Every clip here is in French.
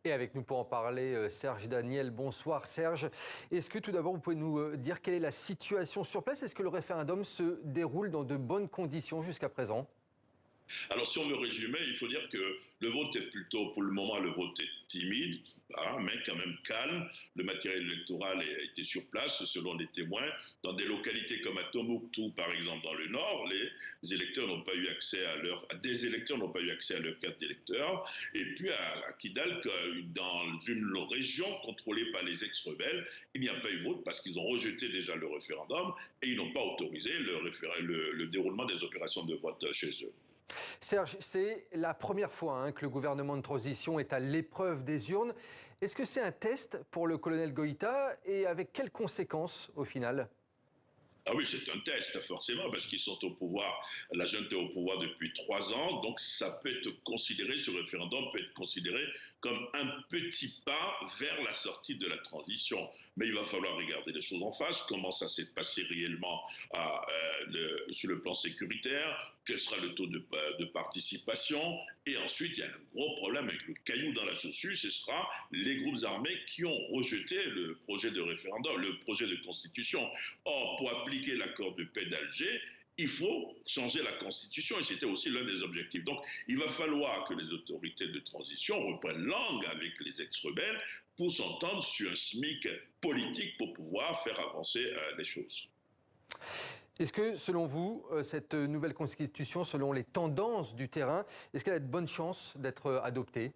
Et avec nous pour en parler, Serge Daniel. Bonsoir Serge. Est-ce que tout d'abord vous pouvez nous dire quelle est la situation sur place? Est-ce que le référendum se déroule dans de bonnes conditions jusqu'à présent? Alors, si on me résumait, il faut dire que le vote est plutôt, pour le moment, le vote est timide, mais quand même calme. Le matériel électoral a été sur place, selon les témoins. Dans des localités comme à Tombouctou, par exemple, dans le nord, les électeurs n'ont pas eu accès des électeurs n'ont pas eu accès à leur carte d'électeur. Et puis à Kidal, dans une région contrôlée par les ex-rebelles, il n'y a pas eu vote parce qu'ils ont rejeté déjà le référendum et ils n'ont pas autorisé le déroulement des opérations de vote chez eux. Serge, c'est la première fois que le gouvernement de transition est à l'épreuve des urnes. Est-ce que c'est un test pour le colonel Goïta et avec quelles conséquences au final? Ah oui, c'est un test, forcément, parce qu'ils sont au pouvoir, la junte est au pouvoir depuis 3 ans, donc ça peut être considéré, ce référendum peut être considéré comme un petit pas vers la sortie de la transition. Mais il va falloir regarder les choses en face, comment ça s'est passé réellement sur le plan sécuritaire, quel sera le taux de participation, et ensuite il y a un gros problème avec le caillou dans la chaussure, ce sera les groupes armés qui ont rejeté le projet de référendum, le projet de constitution. Or, pour appliquer l'accord de paix d'Alger, il faut changer la Constitution et c'était aussi l'un des objectifs. Donc, il va falloir que les autorités de transition reprennent langue avec les ex-rebelles pour s'entendre sur un SMIC politique pour pouvoir faire avancer les choses. Est-ce que, selon vous, cette nouvelle constitution, selon les tendances du terrain, est-ce qu'elle a de bonnes chances d'être adoptée?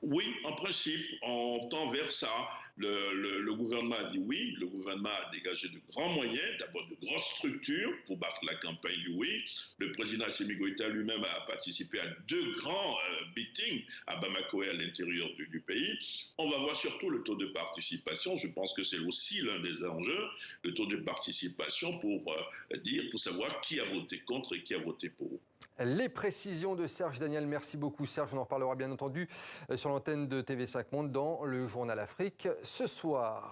Oui, en principe, on tend vers ça. Le gouvernement a dit oui, le gouvernement a dégagé de grands moyens, d'abord de grosses structures pour battre la campagne du oui. Le président Assimi Goïta lui-même a participé à 2 grands meetings à Bamako et à l'intérieur du pays. On va voir surtout le taux de participation. Je pense que c'est aussi l'un des enjeux, le taux de participation pour savoir qui a voté contre et qui a voté pour. Les précisions de Serge Daniel, merci beaucoup Serge, on en reparlera bien entendu sur l'antenne de TV5 Monde dans le Journal Afrique ce soir.